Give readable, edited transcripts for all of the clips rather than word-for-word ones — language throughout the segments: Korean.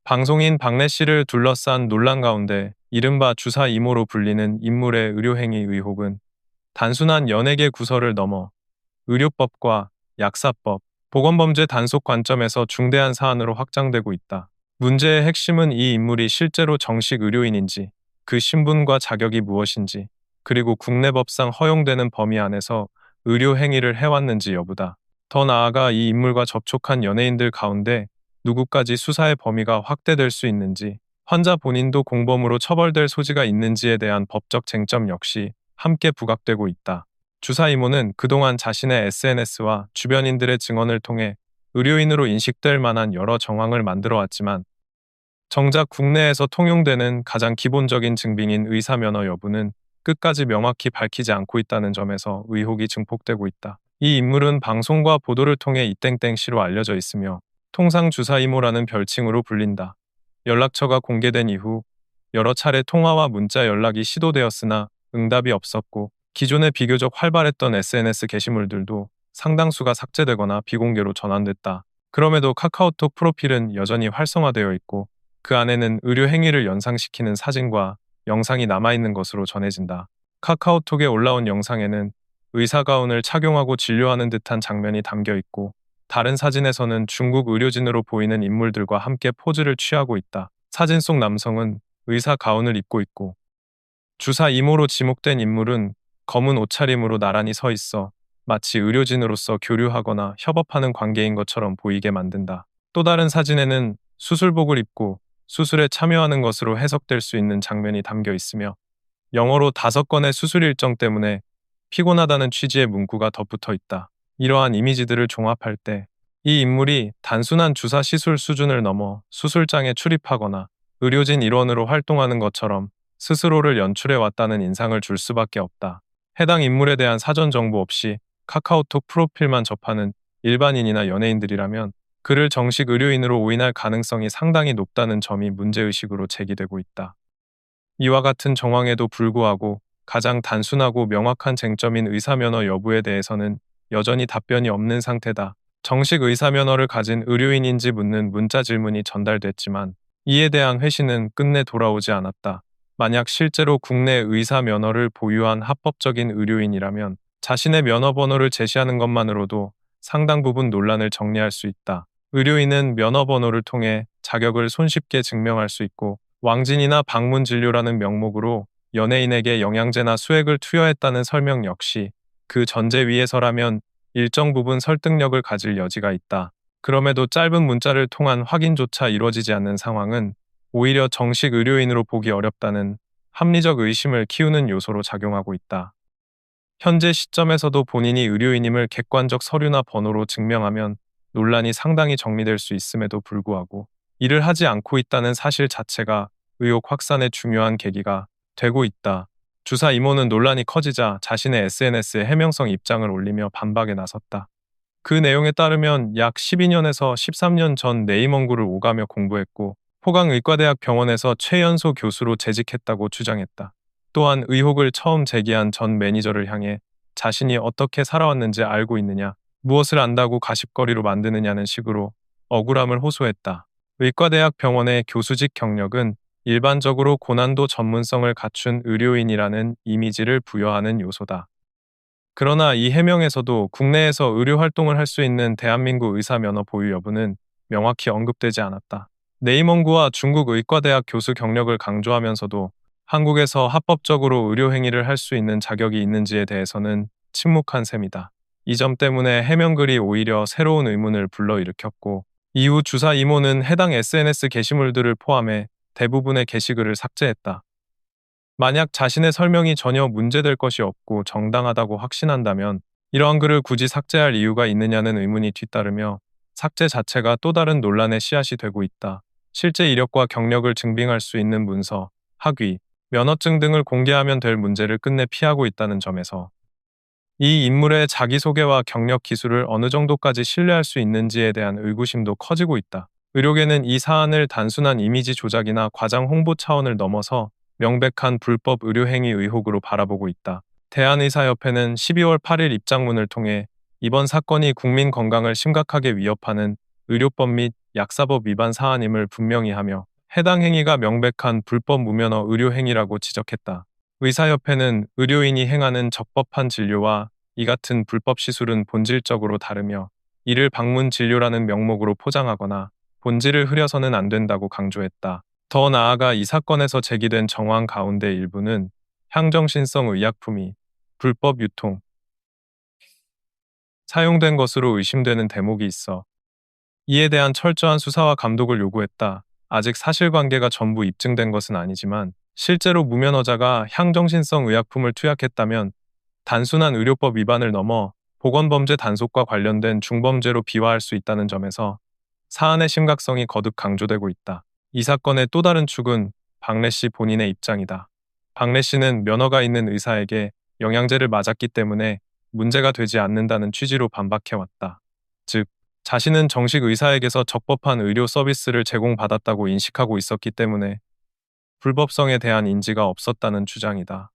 방송인 박래 씨를 둘러싼 논란 가운데 이른바 주사 이모로 불리는 인물의 의료행위 의혹은 단순한 연예계 구설을 넘어 의료법과 약사법, 보건범죄 단속 관점에서 중대한 사안으로 확장되고 있다. 문제의 핵심은 이 인물이 실제로 정식 의료인인지, 그 신분과 자격이 무엇인지, 그리고 국내 법상 허용되는 범위 안에서 의료 행위를 해왔는지 여부다. 더 나아가 이 인물과 접촉한 연예인들 가운데 누구까지 수사의 범위가 확대될 수 있는지, 환자 본인도 공범으로 처벌될 소지가 있는지에 대한 법적 쟁점 역시 함께 부각되고 있다. 주사 이모는 그동안 자신의 SNS와 주변인들의 증언을 통해 의료인으로 인식될 만한 여러 정황을 만들어 왔지만 정작 국내에서 통용되는 가장 기본적인 증빙인 의사 면허 여부는 끝까지 명확히 밝히지 않고 있다는 점에서 의혹이 증폭되고 있다. 이 인물은 방송과 보도를 통해 이땡땡 씨로 알려져 있으며 통상 주사 이모라는 별칭으로 불린다. 연락처가 공개된 이후 여러 차례 통화와 문자 연락이 시도되었으나 응답이 없었고 기존에 비교적 활발했던 SNS 게시물들도 상당수가 삭제되거나 비공개로 전환됐다. 그럼에도 카카오톡 프로필은 여전히 활성화되어 있고 그 안에는 의료 행위를 연상시키는 사진과 영상이 남아있는 것으로 전해진다. 카카오톡에 올라온 영상에는 의사 가운을 착용하고 진료하는 듯한 장면이 담겨 있고 다른 사진에서는 중국 의료진으로 보이는 인물들과 함께 포즈를 취하고 있다. 사진 속 남성은 의사 가운을 입고 있고 주사 이모로 지목된 인물은 검은 옷차림으로 나란히 서 있어 마치 의료진으로서 교류하거나 협업하는 관계인 것처럼 보이게 만든다. 또 다른 사진에는 수술복을 입고 수술에 참여하는 것으로 해석될 수 있는 장면이 담겨 있으며 영어로 5건의 수술 일정 때문에 피곤하다는 취지의 문구가 덧붙어 있다. 이러한 이미지들을 종합할 때 이 인물이 단순한 주사 시술 수준을 넘어 수술장에 출입하거나 의료진 일원으로 활동하는 것처럼 스스로를 연출해 왔다는 인상을 줄 수밖에 없다. 해당 인물에 대한 사전 정보 없이 카카오톡 프로필만 접하는 일반인이나 연예인들이라면 그를 정식 의료인으로 오인할 가능성이 상당히 높다는 점이 문제의식으로 제기되고 있다. 이와 같은 정황에도 불구하고 가장 단순하고 명확한 쟁점인 의사면허 여부에 대해서는 여전히 답변이 없는 상태다. 정식 의사면허를 가진 의료인인지 묻는 문자 질문이 전달됐지만 이에 대한 회신은 끝내 돌아오지 않았다. 만약 실제로 국내 의사 면허를 보유한 합법적인 의료인이라면 자신의 면허 번호를 제시하는 것만으로도 상당 부분 논란을 정리할 수 있다. 의료인은 면허 번호를 통해 자격을 손쉽게 증명할 수 있고 왕진이나 방문 진료라는 명목으로 연예인에게 영양제나 수액을 투여했다는 설명 역시 그 전제 위에서라면 일정 부분 설득력을 가질 여지가 있다. 그럼에도 짧은 문자를 통한 확인조차 이루어지지 않는 상황은 오히려 정식 의료인으로 보기 어렵다는 합리적 의심을 키우는 요소로 작용하고 있다. 현재 시점에서도 본인이 의료인임을 객관적 서류나 번호로 증명하면 논란이 상당히 정리될 수 있음에도 불구하고 이를 하지 않고 있다는 사실 자체가 의혹 확산의 중요한 계기가 되고 있다. 주사 이모는 논란이 커지자 자신의 SNS에 해명성 입장을 올리며 반박에 나섰다. 그 내용에 따르면 약 12년에서 13년 전 네이먼구를 오가며 공부했고 포강의과대학 병원에서 최연소 교수로 재직했다고 주장했다. 또한 의혹을 처음 제기한 전 매니저를 향해 자신이 어떻게 살아왔는지 알고 있느냐, 무엇을 안다고 가십거리로 만드느냐는 식으로 억울함을 호소했다. 의과대학 병원의 교수직 경력은 일반적으로 고난도 전문성을 갖춘 의료인이라는 이미지를 부여하는 요소다. 그러나 이 해명에서도 국내에서 의료 활동을 할 수 있는 대한민국 의사 면허 보유 여부는 명확히 언급되지 않았다. 네이먼구와 중국 의과대학 교수 경력을 강조하면서도 한국에서 합법적으로 의료 행위를 할 수 있는 자격이 있는지에 대해서는 침묵한 셈이다. 이 점 때문에 해명글이 오히려 새로운 의문을 불러일으켰고 이후 주사 이모는 해당 SNS 게시물들을 포함해 대부분의 게시글을 삭제했다. 만약 자신의 설명이 전혀 문제될 것이 없고 정당하다고 확신한다면 이러한 글을 굳이 삭제할 이유가 있느냐는 의문이 뒤따르며 삭제 자체가 또 다른 논란의 씨앗이 되고 있다. 실제 이력과 경력을 증빙할 수 있는 문서, 학위, 면허증 등을 공개하면 될 문제를 끝내 피하고 있다는 점에서 이 인물의 자기소개와 경력 기술을 어느 정도까지 신뢰할 수 있는지에 대한 의구심도 커지고 있다. 의료계는 이 사안을 단순한 이미지 조작이나 과장 홍보 차원을 넘어서 명백한 불법 의료행위 의혹으로 바라보고 있다. 대한의사협회는 12월 8일 입장문을 통해 이번 사건이 국민 건강을 심각하게 위협하는 의료법 및 약사법 위반 사안임을 분명히 하며 해당 행위가 명백한 불법 무면허 의료 행위라고 지적했다. 의사협회는 의료인이 행하는 적법한 진료와 이 같은 불법 시술은 본질적으로 다르며 이를 방문 진료라는 명목으로 포장하거나 본질을 흐려서는 안 된다고 강조했다. 더 나아가 이 사건에서 제기된 정황 가운데 일부는 향정신성 의약품이 불법 유통, 사용된 것으로 의심되는 대목이 있어 이에 대한 철저한 수사와 감독을 요구했다. 아직 사실관계가 전부 입증된 것은 아니지만 실제로 무면허자가 향정신성 의약품을 투약했다면 단순한 의료법 위반을 넘어 보건범죄 단속과 관련된 중범죄로 비화할 수 있다는 점에서 사안의 심각성이 거듭 강조되고 있다. 이 사건의 또 다른 축은 박래 씨 본인의 입장이다. 박래 씨는 면허가 있는 의사에게 영양제를 맞았기 때문에 문제가 되지 않는다는 취지로 반박해왔다. 즉, 자신은 정식 의사에게서 적법한 의료 서비스를 제공받았다고 인식하고 있었기 때문에 불법성에 대한 인지가 없었다는 주장이다.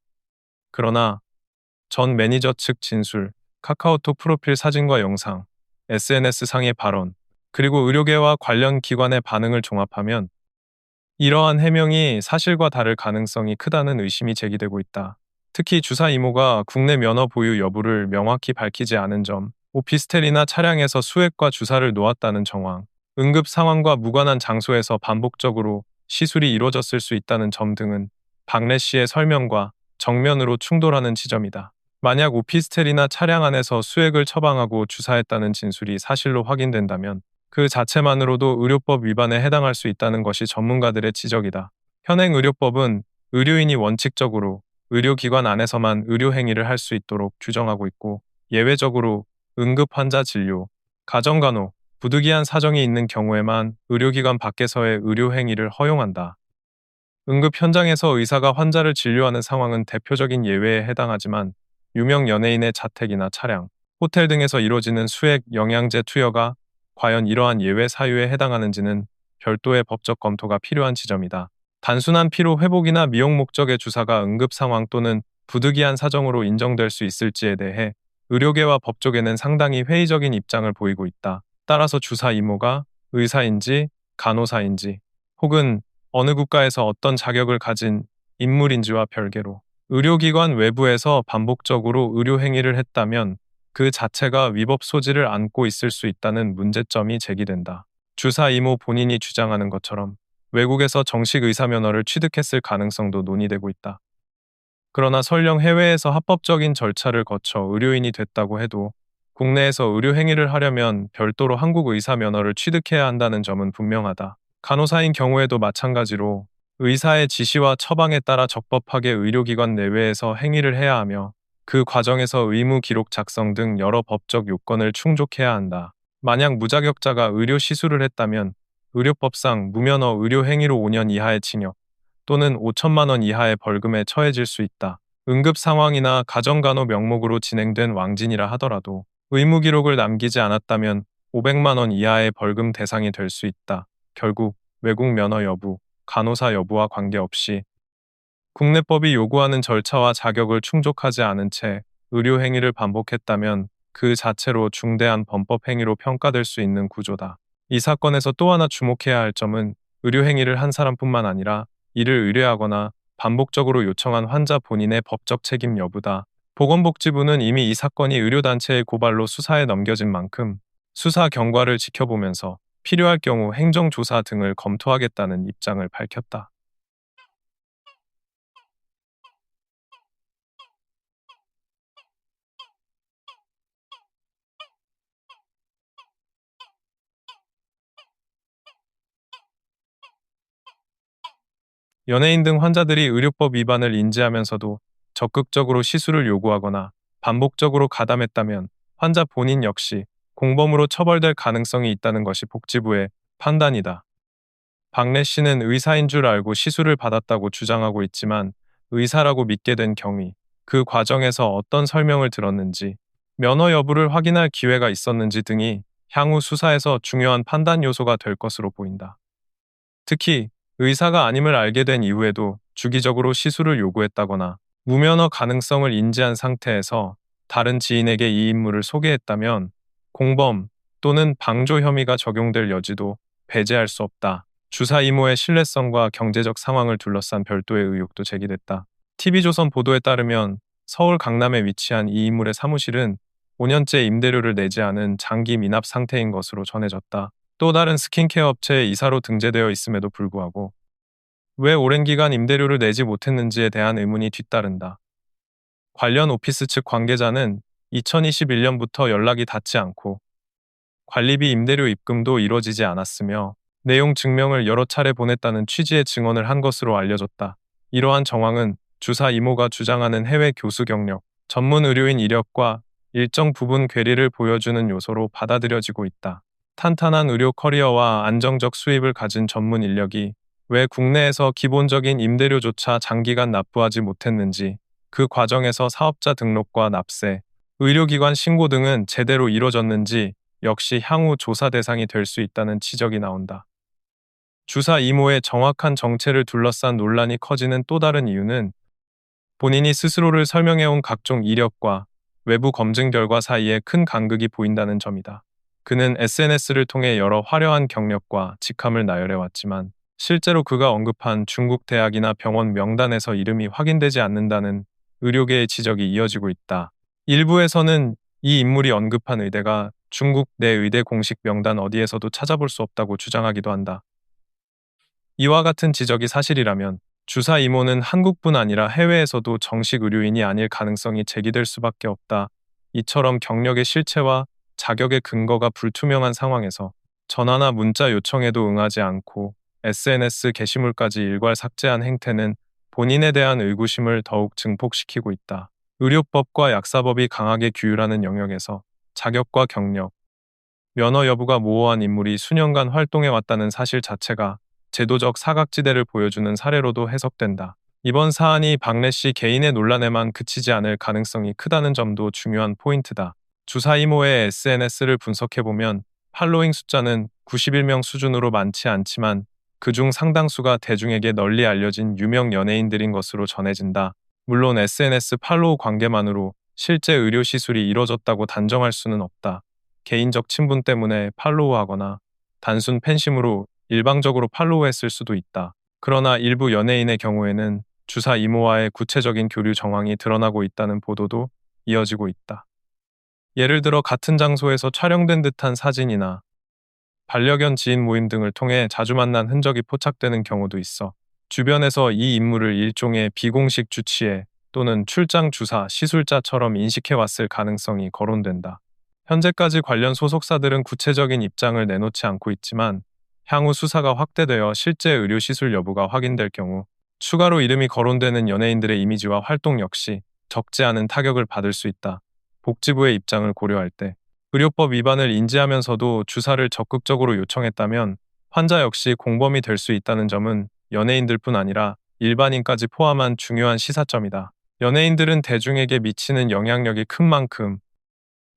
그러나 전 매니저 측 진술, 카카오톡 프로필 사진과 영상, SNS상의 발언, 그리고 의료계와 관련 기관의 반응을 종합하면 이러한 해명이 사실과 다를 가능성이 크다는 의심이 제기되고 있다. 특히 주사 이모가 국내 면허 보유 여부를 명확히 밝히지 않은 점, 오피스텔이나 차량에서 수액과 주사를 놓았다는 정황, 응급 상황과 무관한 장소에서 반복적으로 시술이 이루어졌을 수 있다는 점 등은 박래 씨의 설명과 정면으로 충돌하는 지점이다. 만약 오피스텔이나 차량 안에서 수액을 처방하고 주사했다는 진술이 사실로 확인된다면 그 자체만으로도 의료법 위반에 해당할 수 있다는 것이 전문가들의 지적이다. 현행 의료법은 의료인이 원칙적으로 의료기관 안에서만 의료행위를 할 수 있도록 규정하고 있고 예외적으로 응급 환자 진료, 가정간호, 부득이한 사정이 있는 경우에만 의료기관 밖에서의 의료행위를 허용한다. 응급 현장에서 의사가 환자를 진료하는 상황은 대표적인 예외에 해당하지만 유명 연예인의 자택이나 차량, 호텔 등에서 이루어지는 수액 영양제 투여가 과연 이러한 예외 사유에 해당하는지는 별도의 법적 검토가 필요한 지점이다. 단순한 피로 회복이나 미용 목적의 주사가 응급 상황 또는 부득이한 사정으로 인정될 수 있을지에 대해 의료계와 법조계는 상당히 회의적인 입장을 보이고 있다. 따라서 주사 이모가 의사인지 간호사인지 혹은 어느 국가에서 어떤 자격을 가진 인물인지와 별개로 의료기관 외부에서 반복적으로 의료행위를 했다면 그 자체가 위법 소지를 안고 있을 수 있다는 문제점이 제기된다. 주사 이모 본인이 주장하는 것처럼 외국에서 정식 의사 면허를 취득했을 가능성도 논의되고 있다. 그러나 설령 해외에서 합법적인 절차를 거쳐 의료인이 됐다고 해도 국내에서 의료행위를 하려면 별도로 한국 의사 면허를 취득해야 한다는 점은 분명하다. 간호사인 경우에도 마찬가지로 의사의 지시와 처방에 따라 적법하게 의료기관 내외에서 행위를 해야 하며 그 과정에서 의무 기록 작성 등 여러 법적 요건을 충족해야 한다. 만약 무자격자가 의료 시술을 했다면 의료법상 무면허 의료행위로 5년 이하의 징역 또는 5천만 원 이하의 벌금에 처해질 수 있다. 응급 상황이나 가정간호 명목으로 진행된 왕진이라 하더라도 의무 기록을 남기지 않았다면 500만 원 이하의 벌금 대상이 될 수 있다. 결국 외국 면허 여부, 간호사 여부와 관계없이 국내법이 요구하는 절차와 자격을 충족하지 않은 채 의료행위를 반복했다면 그 자체로 중대한 범법행위로 평가될 수 있는 구조다. 이 사건에서 또 하나 주목해야 할 점은 의료행위를 한 사람뿐만 아니라 이를 의뢰하거나 반복적으로 요청한 환자 본인의 법적 책임 여부다. 보건복지부는 이미 이 사건이 의료단체의 고발로 수사에 넘겨진 만큼 수사 경과를 지켜보면서 필요할 경우 행정조사 등을 검토하겠다는 입장을 밝혔다. 연예인 등 환자들이 의료법 위반을 인지하면서도 적극적으로 시술을 요구하거나 반복적으로 가담했다면 환자 본인 역시 공범으로 처벌될 가능성이 있다는 것이 복지부의 판단이다. 박래 씨는 의사인 줄 알고 시술을 받았다고 주장하고 있지만 의사라고 믿게 된 경위, 그 과정에서 어떤 설명을 들었는지, 면허 여부를 확인할 기회가 있었는지 등이 향후 수사에서 중요한 판단 요소가 될 것으로 보인다. 특히 의사가 아님을 알게 된 이후에도 주기적으로 시술을 요구했다거나 무면허 가능성을 인지한 상태에서 다른 지인에게 이 인물을 소개했다면 공범 또는 방조 혐의가 적용될 여지도 배제할 수 없다. 주사 이모의 신뢰성과 경제적 상황을 둘러싼 별도의 의혹도 제기됐다. TV조선 보도에 따르면 서울 강남에 위치한 이 인물의 사무실은 5년째 임대료를 내지 않은 장기 미납 상태인 것으로 전해졌다. 또 다른 스킨케어 업체의 이사로 등재되어 있음에도 불구하고 왜 오랜 기간 임대료를 내지 못했는지에 대한 의문이 뒤따른다. 관련 오피스 측 관계자는 2021년부터 연락이 닿지 않고 관리비 임대료 입금도 이뤄지지 않았으며 내용 증명을 여러 차례 보냈다는 취지의 증언을 한 것으로 알려졌다. 이러한 정황은 주사 이모가 주장하는 해외 교수 경력, 전문 의료인 이력과 일정 부분 괴리를 보여주는 요소로 받아들여지고 있다. 탄탄한 의료 커리어와 안정적 수입을 가진 전문 인력이 왜 국내에서 기본적인 임대료조차 장기간 납부하지 못했는지, 그 과정에서 사업자 등록과 납세, 의료기관 신고 등은 제대로 이뤄졌는지 역시 향후 조사 대상이 될 수 있다는 지적이 나온다. 주사 이모의 정확한 정체를 둘러싼 논란이 커지는 또 다른 이유는 본인이 스스로를 설명해온 각종 이력과 외부 검증 결과 사이에 큰 간극이 보인다는 점이다. 그는 SNS를 통해 여러 화려한 경력과 직함을 나열해왔지만 실제로 그가 언급한 중국 대학이나 병원 명단에서 이름이 확인되지 않는다는 의료계의 지적이 이어지고 있다. 일부에서는 이 인물이 언급한 의대가 중국 내 의대 공식 명단 어디에서도 찾아볼 수 없다고 주장하기도 한다. 이와 같은 지적이 사실이라면 주사 이모는 한국뿐 아니라 해외에서도 정식 의료인이 아닐 가능성이 제기될 수밖에 없다. 이처럼 경력의 실체와 자격의 근거가 불투명한 상황에서 전화나 문자 요청에도 응하지 않고 SNS 게시물까지 일괄 삭제한 행태는 본인에 대한 의구심을 더욱 증폭시키고 있다. 의료법과 약사법이 강하게 규율하는 영역에서 자격과 경력, 면허 여부가 모호한 인물이 수년간 활동해왔다는 사실 자체가 제도적 사각지대를 보여주는 사례로도 해석된다. 이번 사안이 박래 씨 개인의 논란에만 그치지 않을 가능성이 크다는 점도 중요한 포인트다. 주사 이모의 SNS를 분석해보면 팔로잉 숫자는 91명 수준으로 많지 않지만 그중 상당수가 대중에게 널리 알려진 유명 연예인들인 것으로 전해진다. 물론 SNS 팔로우 관계만으로 실제 의료 시술이 이뤄졌다고 단정할 수는 없다. 개인적 친분 때문에 팔로우하거나 단순 팬심으로 일방적으로 팔로우했을 수도 있다. 그러나 일부 연예인의 경우에는 주사 이모와의 구체적인 교류 정황이 드러나고 있다는 보도도 이어지고 있다. 예를 들어 같은 장소에서 촬영된 듯한 사진이나 반려견 지인 모임 등을 통해 자주 만난 흔적이 포착되는 경우도 있어 주변에서 이 인물을 일종의 비공식 주치의 또는 출장 주사 시술자처럼 인식해왔을 가능성이 거론된다. 현재까지 관련 소속사들은 구체적인 입장을 내놓지 않고 있지만 향후 수사가 확대되어 실제 의료 시술 여부가 확인될 경우 추가로 이름이 거론되는 연예인들의 이미지와 활동 역시 적지 않은 타격을 받을 수 있다. 복지부의 입장을 고려할 때 의료법 위반을 인지하면서도 주사를 적극적으로 요청했다면 환자 역시 공범이 될 수 있다는 점은 연예인들뿐 아니라 일반인까지 포함한 중요한 시사점이다. 연예인들은 대중에게 미치는 영향력이 큰 만큼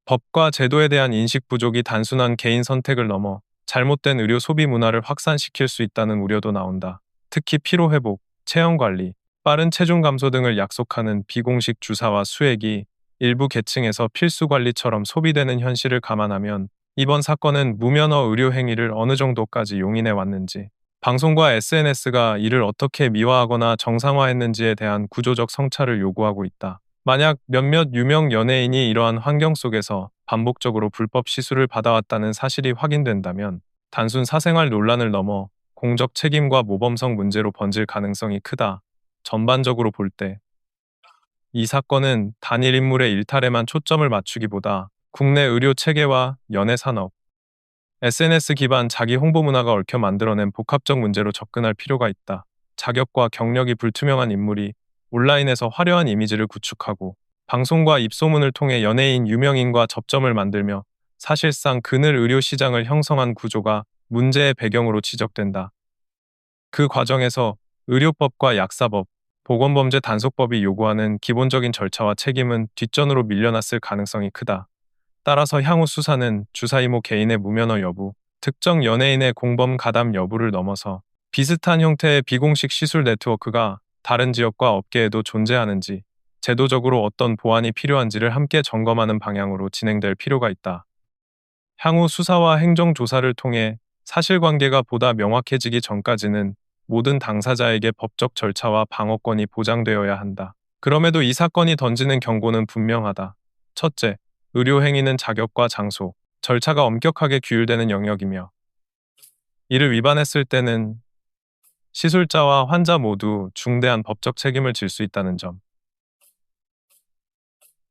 법과 제도에 대한 인식 부족이 단순한 개인 선택을 넘어 잘못된 의료 소비 문화를 확산시킬 수 있다는 우려도 나온다. 특히 피로회복, 체형관리, 빠른 체중 감소 등을 약속하는 비공식 주사와 수액이 일부 계층에서 필수 관리처럼 소비되는 현실을 감안하면 이번 사건은 무면허 의료 행위를 어느 정도까지 용인해 왔는지, 방송과 SNS가 이를 어떻게 미화하거나 정상화했는지에 대한 구조적 성찰을 요구하고 있다. 만약 몇몇 유명 연예인이 이러한 환경 속에서 반복적으로 불법 시술을 받아왔다는 사실이 확인된다면 단순 사생활 논란을 넘어 공적 책임과 모범성 문제로 번질 가능성이 크다. 전반적으로 볼 때 이 사건은 단일 인물의 일탈에만 초점을 맞추기보다 국내 의료 체계와 연예 산업, SNS 기반 자기 홍보 문화가 얽혀 만들어낸 복합적 문제로 접근할 필요가 있다. 자격과 경력이 불투명한 인물이 온라인에서 화려한 이미지를 구축하고 방송과 입소문을 통해 연예인, 유명인과 접점을 만들며 사실상 그늘 의료 시장을 형성한 구조가 문제의 배경으로 지적된다. 그 과정에서 의료법과 약사법, 보건범죄 단속법이 요구하는 기본적인 절차와 책임은 뒷전으로 밀려났을 가능성이 크다. 따라서 향후 수사는 주사 이모 개인의 무면허 여부, 특정 연예인의 공범 가담 여부를 넘어서 비슷한 형태의 비공식 시술 네트워크가 다른 지역과 업계에도 존재하는지, 제도적으로 어떤 보완이 필요한지를 함께 점검하는 방향으로 진행될 필요가 있다. 향후 수사와 행정조사를 통해 사실관계가 보다 명확해지기 전까지는 모든 당사자에게 법적 절차와 방어권이 보장되어야 한다. 그럼에도 이 사건이 던지는 경고는 분명하다. 첫째, 의료행위는 자격과 장소, 절차가 엄격하게 규율되는 영역이며 이를 위반했을 때는 시술자와 환자 모두 중대한 법적 책임을 질 수 있다는 점.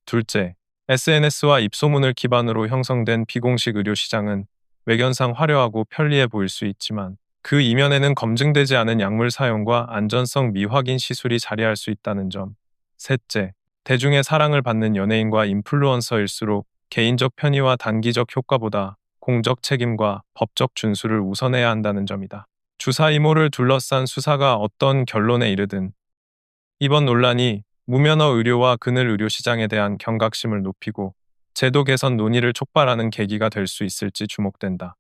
둘째, SNS와 입소문을 기반으로 형성된 비공식 의료 시장은 외견상 화려하고 편리해 보일 수 있지만 그 이면에는 검증되지 않은 약물 사용과 안전성 미확인 시술이 자리할 수 있다는 점. 셋째, 대중의 사랑을 받는 연예인과 인플루언서일수록 개인적 편의와 단기적 효과보다 공적 책임과 법적 준수를 우선해야 한다는 점이다. 주사 이모를 둘러싼 수사가 어떤 결론에 이르든 이번 논란이 무면허 의료와 그늘 의료 시장에 대한 경각심을 높이고 제도 개선 논의를 촉발하는 계기가 될 수 있을지 주목된다.